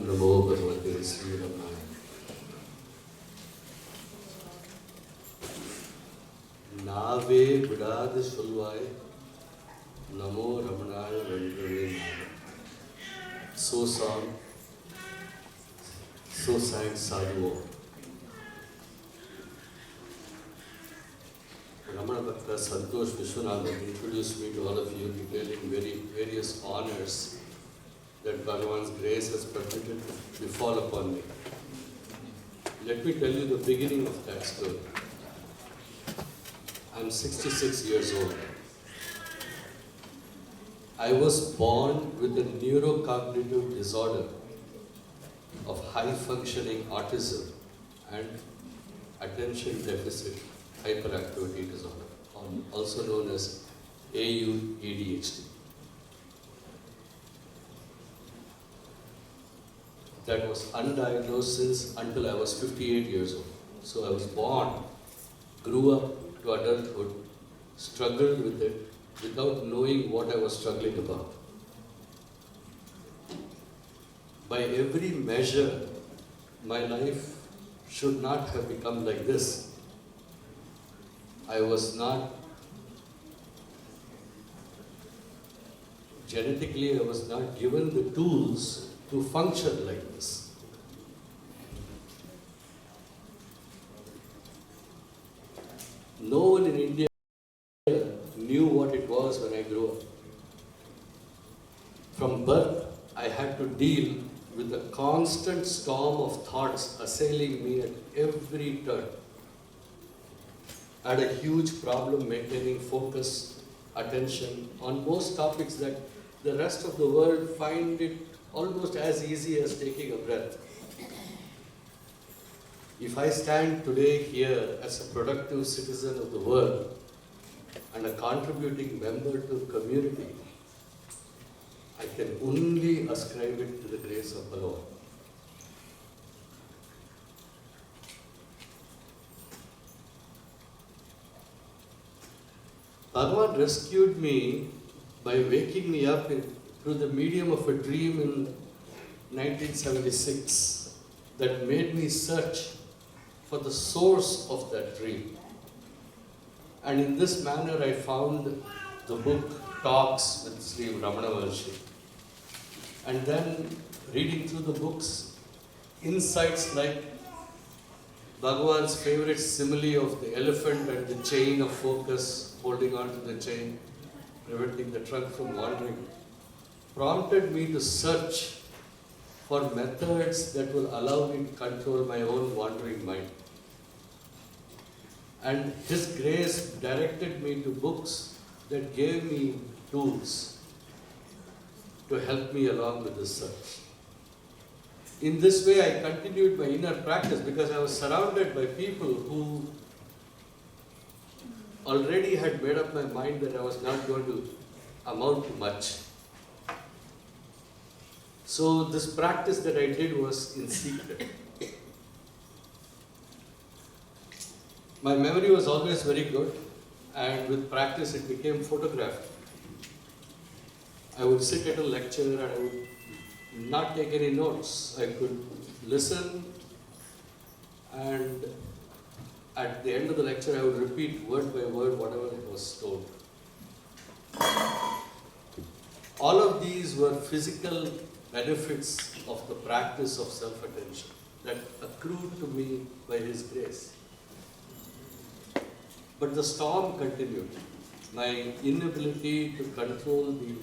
Namo Bhagavate Sri Ramana. Nave Vidad Sulvai Namo Ramanaya Vendrave. So song, so sang Sadhu. Ramana Bhakta Santosh Vishwanathan introduced me to all of you, detailing various honors that Bhagavan's grace has permitted to befall upon me. Let me tell you the beginning of that story. I'm 66 years old. I was born with a neurocognitive disorder of high-functioning autism and attention deficit hyperactivity disorder, also known as ADHD. That was undiagnosed until I was 58 years old. So I was born, grew up to adulthood, struggled with it without knowing what I was struggling about. By every measure, my life should not have become like this. I was not, genetically I was not given the tools to function like this. No one in India knew what it was when I grew up. From birth, I had to deal with a constant storm of thoughts assailing me at every turn. I had a huge problem maintaining focus, attention on most topics that the rest of the world find it almost as easy as taking a breath. If I stand today here as a productive citizen of the world and a contributing member to the community, I can only ascribe it to the grace of Bhagavan. Bhagavan rescued me by waking me up through the medium of a dream in 1976 that made me search for the source of that dream. And in this manner I found the book Talks with Sri Ramana Maharshi. And then reading through the books, insights like Bhagavan's favorite simile of the elephant and the chain of focus, holding on to the chain, preventing the trunk from wandering, prompted me to search for methods that will allow me to control my own wandering mind. And His grace directed me to books that gave me tools to help me along with this search. In this way, I continued my inner practice because I was surrounded by people who already had made up my mind that I was not going to amount to much. So this practice that I did was in secret. My memory was always very good, and with practice it became photographed. I would sit at a lecture and I would not take any notes. I could listen, and at the end of the lecture I would repeat word by word whatever was told. All of these were physical benefits of the practice of self-attention that accrued to me by His grace. But the storm continued. My inability to control the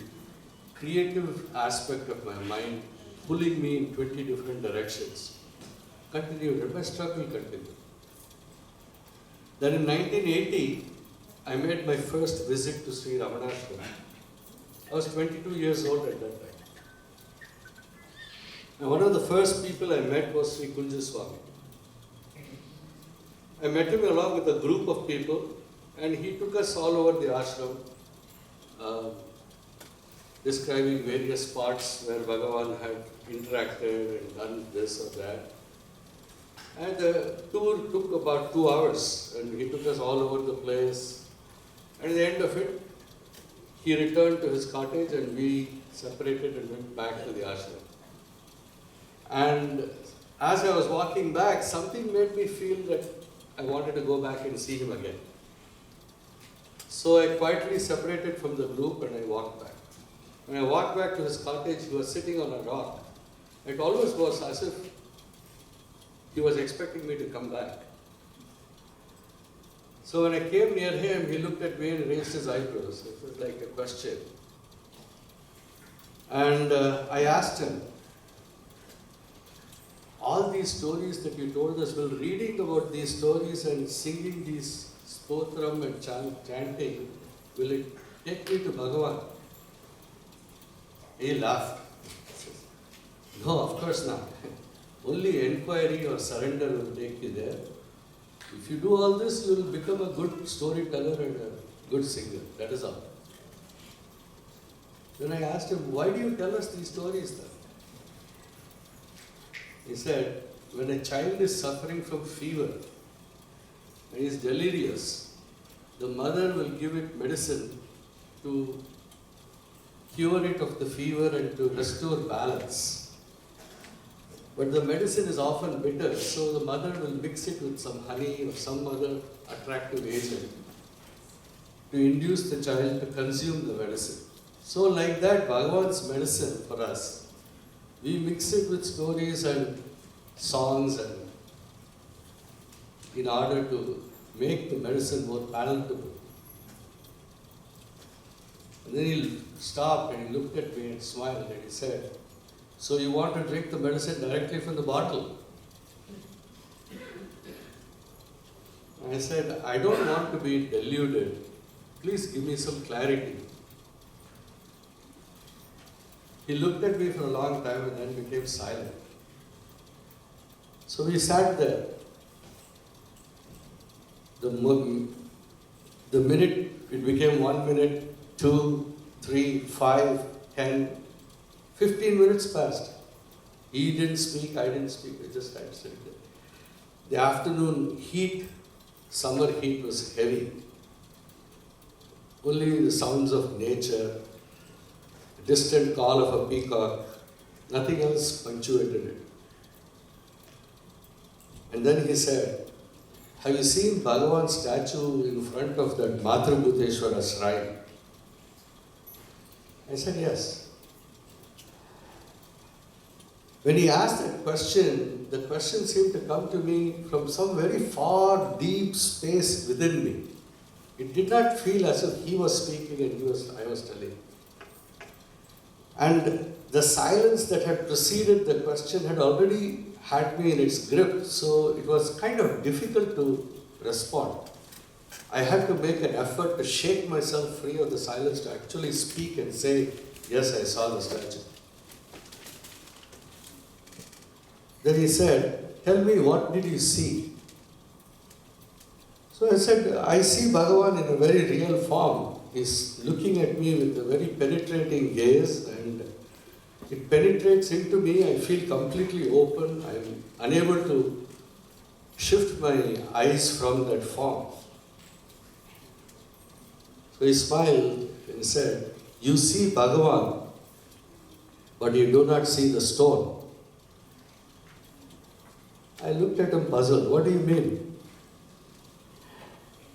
creative aspect of my mind, pulling me in 20 different directions, continued, and my struggle continued. Then in 1980, I made my first visit to Sri Ramanashram. I was 22 years old at that time. And one of the first people I met was Sri Swami. I met him along with a group of people, and he took us all over the ashram, describing various spots where Bhagavan had interacted and done this or that. And the tour took about 2 hours, and he took us all over the place. And at the end of it, he returned to his cottage and we separated and went back to the ashram. And as I was walking back, something made me feel that I wanted to go back and see him again. So I quietly separated from the group and I walked back. When I walked back to his cottage, he was sitting on a rock. It almost was as if he was expecting me to come back. So when I came near him, he looked at me and raised his eyebrows. It was like a question. And I asked him, all these stories that you told us, will reading about these stories and singing these stotram and chanting, will it take me to Bhagavan? He laughed. He says, no, of course not. Only inquiry or surrender will take you there. If you do all this, you will become a good storyteller and a good singer. That is all. Then I asked him, why do you tell us these stories then? He said, when a child is suffering from fever and is delirious, the mother will give it medicine to cure it of the fever and to restore balance. But the medicine is often bitter, so the mother will mix it with some honey or some other attractive agent to induce the child to consume the medicine. So like that, Bhagavan's medicine for us, we mix it with stories and songs and in order to make the medicine more palatable. And then he stopped and he looked at me and smiled and he said, so you want to drink the medicine directly from the bottle? I said, I don't want to be deluded. Please give me some clarity. He looked at me for a long time and then became silent. So we sat there. The minute, it became 1 minute, 2, 3, 5, 10, 15 minutes passed. He didn't speak, I didn't speak, we just had to sit there. The afternoon heat, summer heat was heavy. Only the sounds of nature, a distant call of a peacock, nothing else punctuated it. And then he said, have you seen Bhagavan's statue in front of that Matrabhuteshwara shrine? I said, yes. When he asked that question, the question seemed to come to me from some very far, deep space within me. It did not feel as if he was speaking and I was telling. And the silence that had preceded the question had already had me in its grip, so it was kind of difficult to respond. I had to make an effort to shake myself free of the silence to actually speak and say, yes, I saw the statue. Then he said, tell me, what did you see? So I said, I see Bhagavan in a very real form. He's looking at me with a very penetrating gaze and it penetrates into me. I feel completely open. I'm unable to shift my eyes from that form. So he smiled and said, you see Bhagavan, but you do not see the stone. I looked at him puzzled. What do you mean?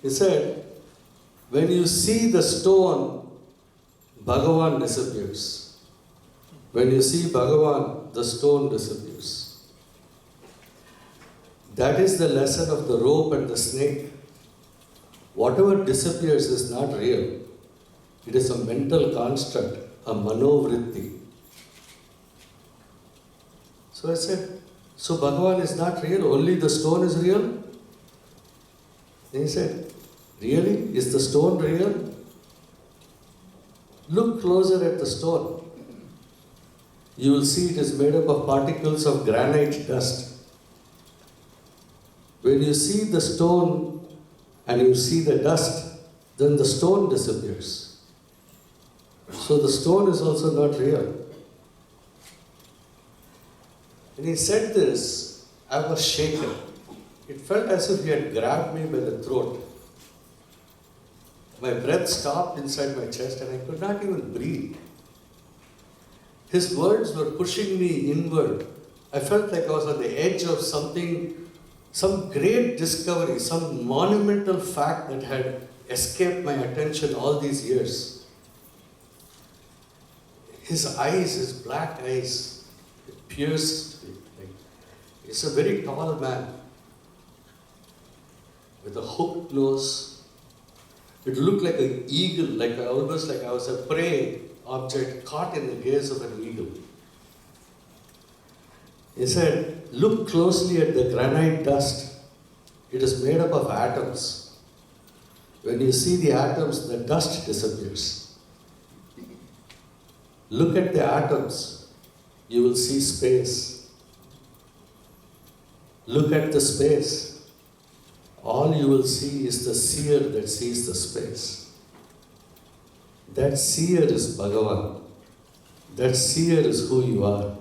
He said, when you see the stone, Bhagavan disappears. When you see Bhagavan, the stone disappears. That is the lesson of the rope and the snake. Whatever disappears is not real. It is a mental construct, a manovritti. So I said, so Bhagavan is not real, only the stone is real? Then he said, really? Is the stone real? Look closer at the stone. You will see it is made up of particles of granite dust. When you see the stone and you see the dust, then the stone disappears. So the stone is also not real. When he said this, I was shaken. It felt as if he had grabbed me by the throat. My breath stopped inside my chest and I could not even breathe. His words were pushing me inward I felt like I was on the edge of something, some great discovery, some monumental fact that had escaped my attention all these years. His eyes, his black eyes, pierced me. He's a very tall man with a hooked nose. It looked like an eagle, almost like I was a prey object caught in the gaze of an eagle. He said, look closely at the granite dust. It is made up of atoms. When you see the atoms, the dust disappears. Look at the atoms, you will see space. Look at the space. All you will see is the seer that sees the space. That seer is Bhagavan. That seer is who you are.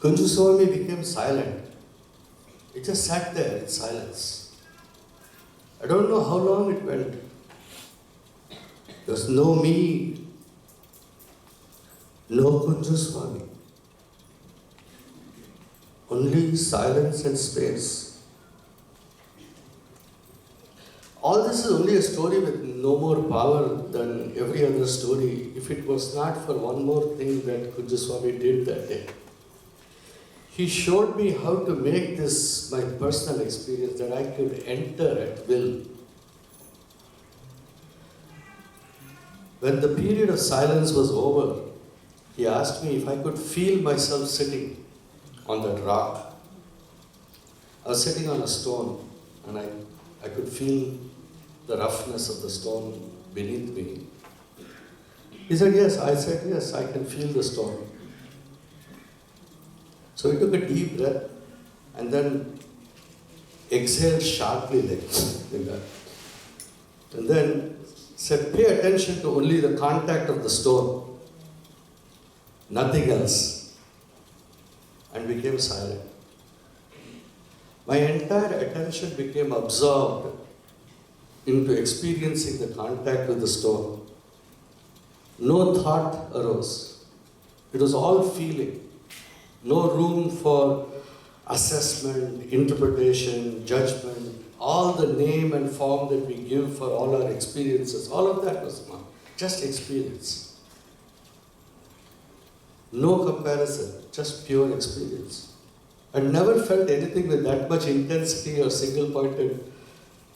Kunju Swami became silent. He just sat there in silence. I don't know how long it went. There was no me, no Kunju Swami. Only silence and space. All this is only a story with no more power than every other story if it was not for one more thing that Kunju Swami did that day. He showed me how to make this my personal experience, that I could enter at will. When the period of silence was over, he asked me if I could feel myself sitting on that rock. I was sitting on a stone and I could feel the roughness of the stone beneath me. He said, yes. I said, yes, I can feel the stone. So he took a deep breath and then exhaled sharply like that. And then said, pay attention to only the contact of the stone, nothing else. And became silent. My entire attention became absorbed into experiencing the contact with the stone. No thought arose. It was all feeling. No room for assessment, interpretation, judgment, all the name and form that we give for all our experiences. All of that was gone. Just experience. No comparison, just pure experience. I never felt anything with that much intensity or single-pointed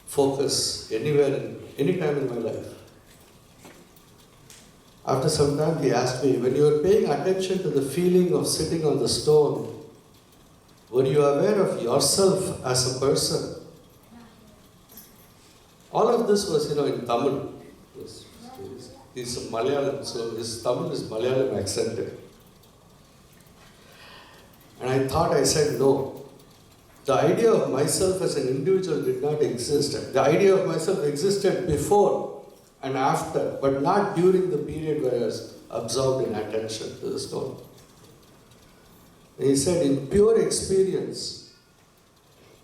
focus anywhere, any time in my life. After some time, he asked me, when you were paying attention to the feeling of sitting on the stone, were you aware of yourself as a person? All of this was, in Tamil. He's Malayalam, so his Tamil is Malayalam accented. And I said no. The idea of myself as an individual did not exist. The idea of myself existed before and after, but not during the period where I was absorbed in attention to the stone. And he said, in pure experience,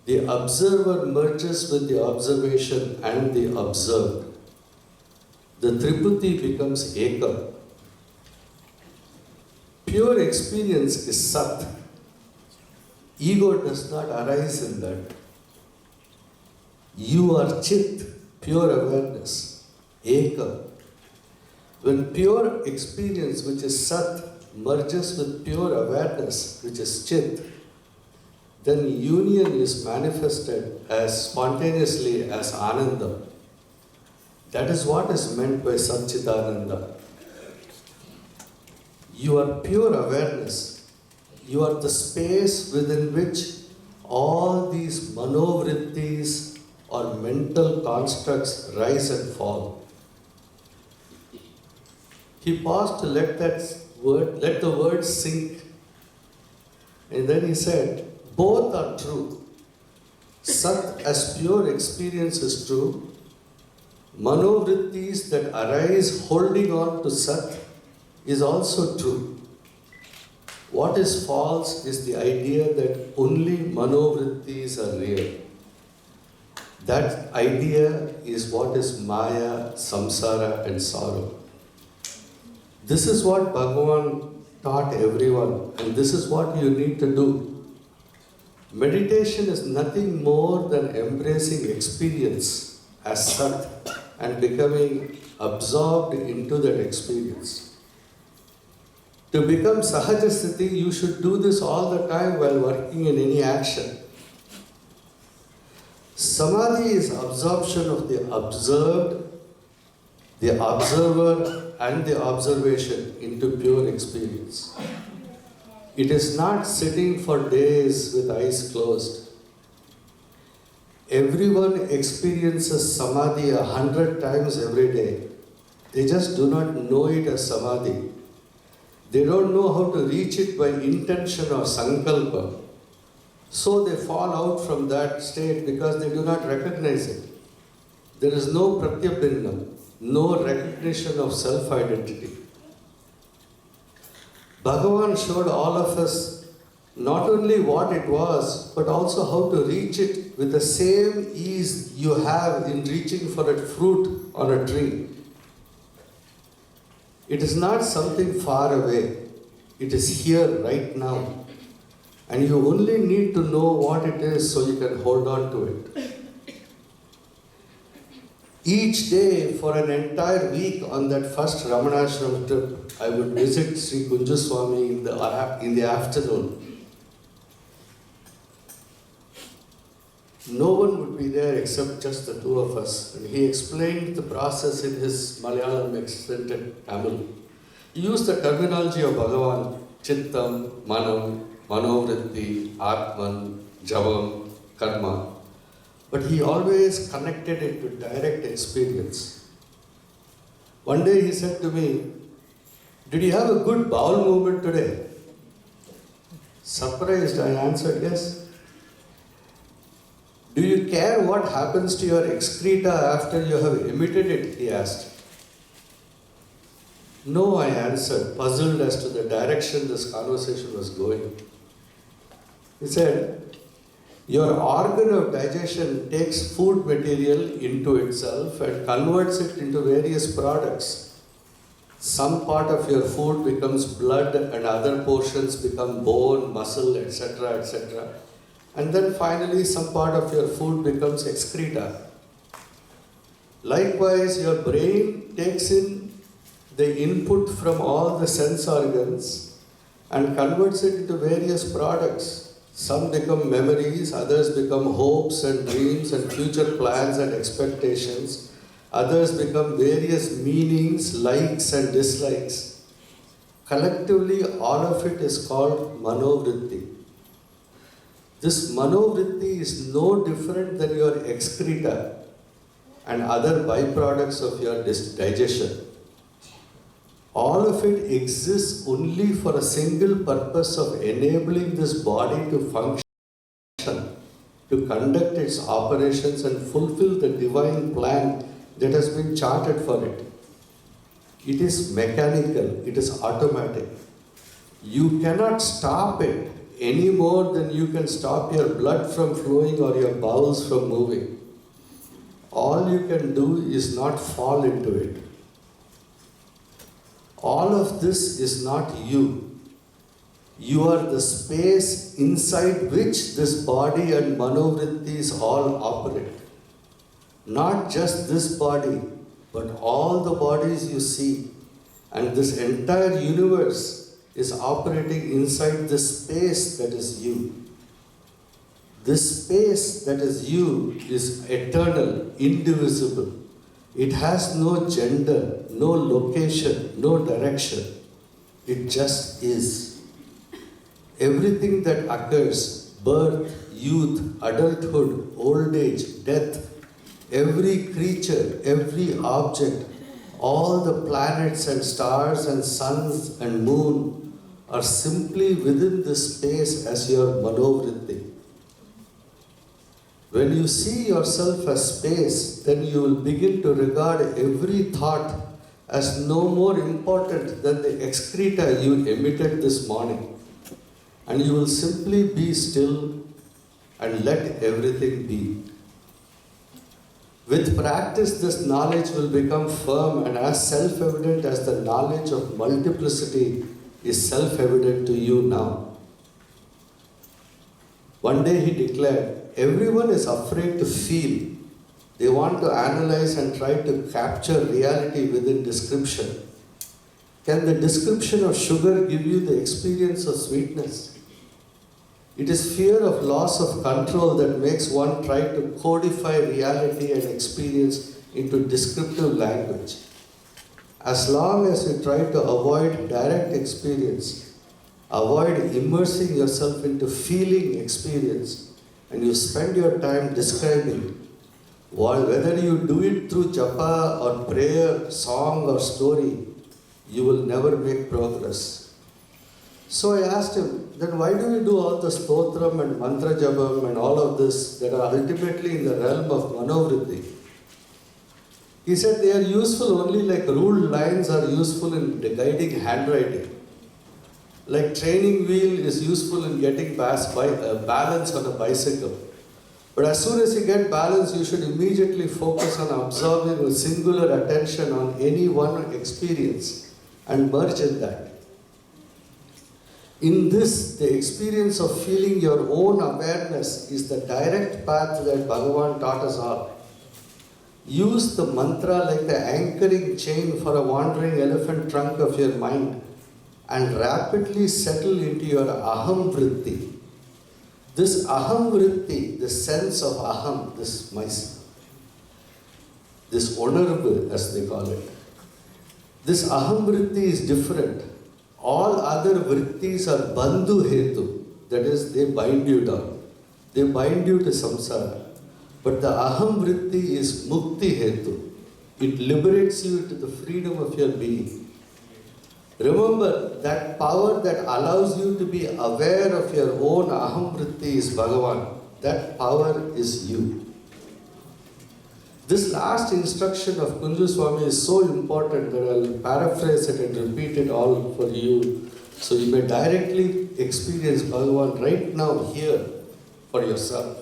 the observer merges with the observation and the observed. The Tripati becomes Eka. Pure experience is Sat. Ego does not arise in that. You are Chit, pure awareness. Eka. When pure experience, which is Sat, merges with pure awareness, which is Chit, then union is manifested as spontaneously as Ananda. That is what is meant by Satchidananda. You are pure awareness. You are the space within which all these manovrittis or mental constructs rise and fall. He paused to let the word sink. And then he said, both are true. Sat as pure experience is true, Manovrittis that arise holding on to Sat is also true. What is false is the idea that only Manovrittis are real. That idea is what is Maya, Samsara and sorrow. This is what Bhagavan taught everyone, and this is what you need to do. Meditation is nothing more than embracing experience as Sat and becoming absorbed into that experience. To become Sahajasthiti, you should do this all the time while working in any action. Samadhi is absorption of the observed, the observer and the observation into pure experience. It is not sitting for days with eyes closed. Everyone experiences Samadhi 100 times every day. They just do not know it as Samadhi. They don't know how to reach it by intention or sankalpa. So they fall out from that state because they do not recognize it. There is no pratyabhinnam, no recognition of self-identity. Bhagavan showed all of us not only what it was, but also how to reach it with the same ease you have in reaching for a fruit on a tree. It is not something far away. It is here right now. And you only need to know what it is so you can hold on to it. Each day for an entire week on that first Ramanashram trip, I would visit Sri Kunja Swami in the afternoon. No one would be there except just the two of us. And he explained the process in his Malayalam extended Tamil. He used the terminology of Bhagavan, Chittam, Manam, Manovritti, Atman, Javam, Karma. But he always connected it to direct experience. One day he said to me, "Did you have a good bowel movement today?" Surprised, I answered, "Yes." "Do you care what happens to your excreta after you have emitted it?" he asked. "No," I answered, puzzled as to the direction this conversation was going. He said, "Your organ of digestion takes food material into itself and converts it into various products. Some part of your food becomes blood and other portions become bone, muscle, etc., etc. And then finally some part of your food becomes excreta. Likewise, your brain takes in the input from all the sense organs and converts it into various products. Some become memories, others become hopes and dreams and future plans and expectations. Others become various meanings, likes and dislikes. Collectively, all of it is called manovritti. This manovritti is no different than your excreta and other byproducts of your digestion. All of it exists only for a single purpose of enabling this body to function, to conduct its operations and fulfill the divine plan that has been charted for it. It is mechanical, it is automatic. You cannot stop it any more than you can stop your blood from flowing or your bowels from moving. All you can do is not fall into it. All of this is not you. You are the space inside which this body and manovrittis all operate. Not just this body, but all the bodies you see. And this entire universe is operating inside this space that is you. This space that is you is eternal, indivisible. It has no gender, no location, no direction. It just is. Everything that occurs, birth, youth, adulthood, old age, death, every creature, every object, all the planets and stars and suns and moon are simply within this space as your manovritti. When you see yourself as space, then you will begin to regard every thought as no more important than the excreta you emitted this morning. And you will simply be still and let everything be. With practice, this knowledge will become firm and as self-evident as the knowledge of multiplicity is self-evident to you now. One day he declared, everyone is afraid to feel. They want to analyze and try to capture reality within description. Can the description of sugar give you the experience of sweetness? It is fear of loss of control that makes one try to codify reality and experience into descriptive language. As long as you try to avoid direct experience, avoid immersing yourself into feeling experience, and you spend your time describing, whether you do it through japa or prayer, song or story, you will never make progress. So I asked him, then why do we do all the stotram and mantra jabam and all of this that are ultimately in the realm of manovritti? He said they are useful only like ruled lines are useful in guiding handwriting. Like training wheel is useful in getting balance on a bicycle. But as soon as you get balance, you should immediately focus on absorbing with singular attention on any one experience and merge in that. In this, the experience of feeling your own awareness is the direct path that Bhagavan taught us all. Use the mantra like the anchoring chain for a wandering elephant trunk of your mind and rapidly settle into your aham vritti. This aham vritti, the sense of aham, this myself, this honorable as they call it, this aham vritti is different. All other vrittis are bandhu hetu, that is, they bind you down. They bind you to samsara. But the aham vritti is mukti hetu. It liberates you to the freedom of your being. Remember, that power that allows you to be aware of your own aham vritti is Bhagavan. That power is you. This last instruction of Kunju Swami is so important that I'll paraphrase it and repeat it all for you, so you may directly experience Bhagavan right now here for yourself.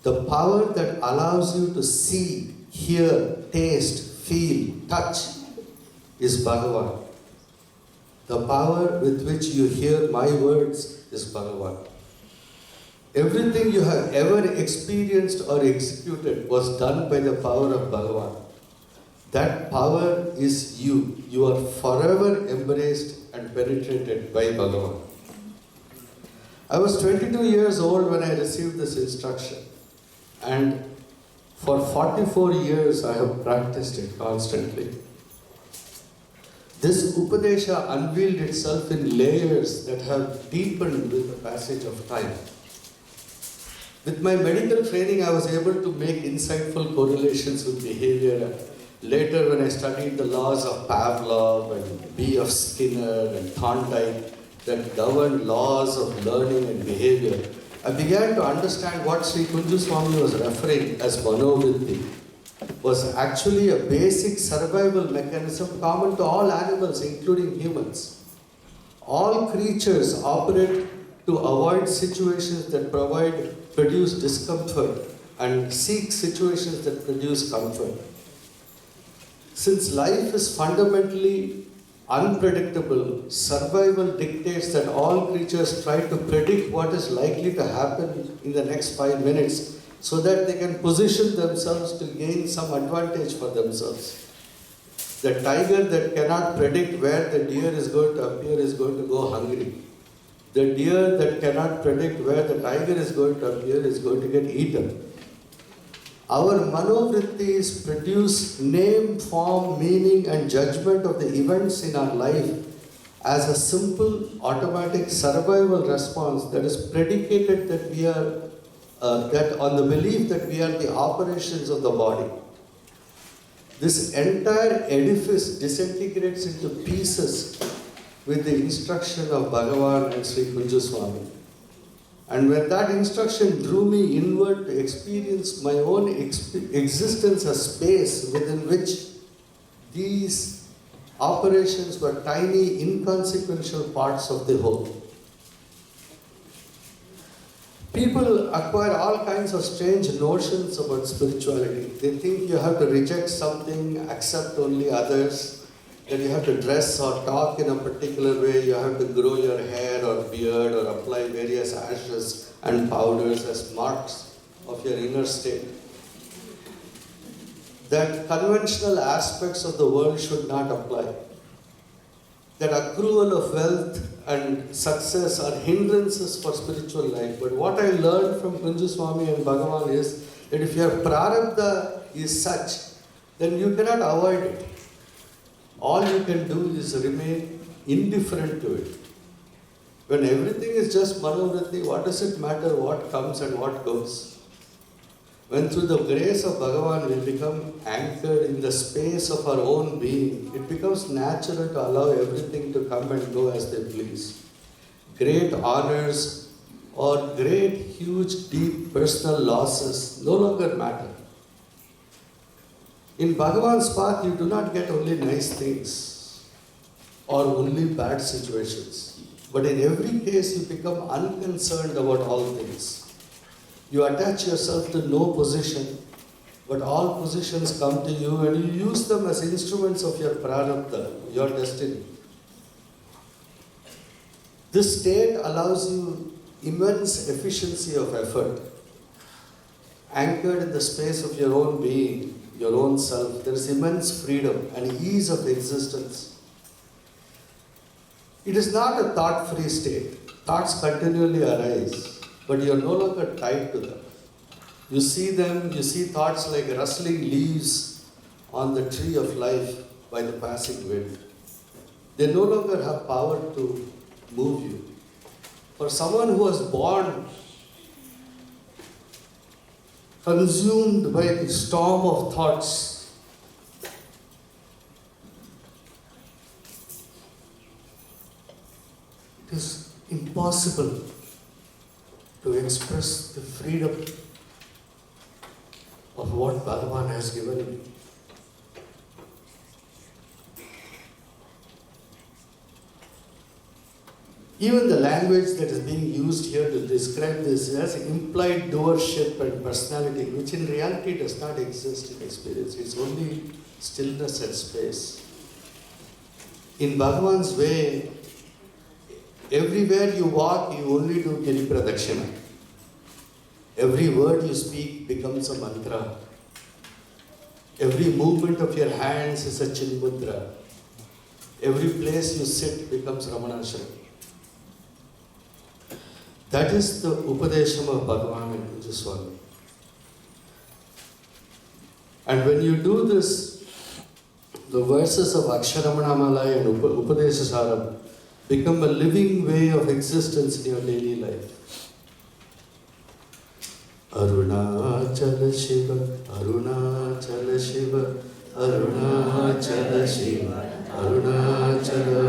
The power that allows you to see, hear, taste, feel, touch is Bhagavan. The power with which you hear my words is Bhagavan. Everything you have ever experienced or executed was done by the power of Bhagavan. That power is you. You are forever embraced and penetrated by Bhagavan. I was 22 years old when I received this instruction, and for 44 years I have practiced it constantly. This Upadesha unveiled itself in layers that have deepened with the passage of time. With my medical training, I was able to make insightful correlations with behavior. Later, when I studied the laws of Pavlov and B. of Skinner and Thorndike that govern laws of learning and behavior, I began to understand what Sri Kunju Swami was referring as manovritti was actually a basic survival mechanism common to all animals, including humans. All creatures operate to avoid situations that produce discomfort and seek situations that produce comfort. Since life is fundamentally unpredictable, survival dictates that all creatures try to predict what is likely to happen in the next 5 minutes so that they can position themselves to gain some advantage for themselves. The tiger that cannot predict where the deer is going to appear is going to go hungry. The deer that cannot predict where the tiger is going to appear is going to get eaten. Our manovrittis produce name, form, meaning and judgment of the events in our life as a simple automatic survival response that is predicated that we are on the belief that we are the operations of the body. This entire edifice disintegrates into pieces with the instruction of Bhagavan and Sri Kunju Swami. And when that instruction drew me inward to experience my own existence as space within which these operations were tiny, inconsequential parts of the whole. People acquire all kinds of strange notions about spirituality. They think you have to reject something, accept only others, that you have to dress or talk in a particular way, you have to grow your hair or beard or apply various ashes and powders as marks of your inner state. That conventional aspects of the world should not apply. That accrual of wealth and success are hindrances for spiritual life. But what I learned from Kunju Swami and Bhagavan is that if your prarabdha is such, then you cannot avoid it. All you can do is remain indifferent to it. When everything is just manovritti, what does it matter what comes and what goes? When through the grace of Bhagavan we become anchored in the space of our own being, it becomes natural to allow everything to come and go as they please. Great honors or great, huge, deep personal losses no longer matter. In Bhagavan's path, you do not get only nice things or only bad situations. But in every case, you become unconcerned about all things. You attach yourself to no position, but all positions come to you and you use them as instruments of your prarabdha, your destiny. This state allows you immense efficiency of effort. Anchored in the space of your own being, your own self, there is immense freedom and ease of existence. It is not a thought-free state. Thoughts continually arise, but you are no longer tied to them. You see them, you see thoughts like rustling leaves on the tree of life by the passing wind. They no longer have power to move you. For someone who was born consumed by the storm of thoughts, it is impossible to express the freedom of what Bhagavan has given me. Even the language that is being used here to describe this has implied doership and personality, which in reality does not exist in experience. It's only stillness and space. In Bhagavan's way, everywhere you walk, you only do Giri Pradakshina. Every word you speak becomes a mantra. Every movement of your hands is a Chinmudra. Every place you sit becomes Ramanachala. That is the Upadesham of Bhagavan and Kunju Swami. And when you do this, the verses of Aksharamanammalai and Upadeshasaram become a living way of existence in your daily life. Arunachala Shiva, Arunachala Shiva, Arunachala Shiva, Arunachala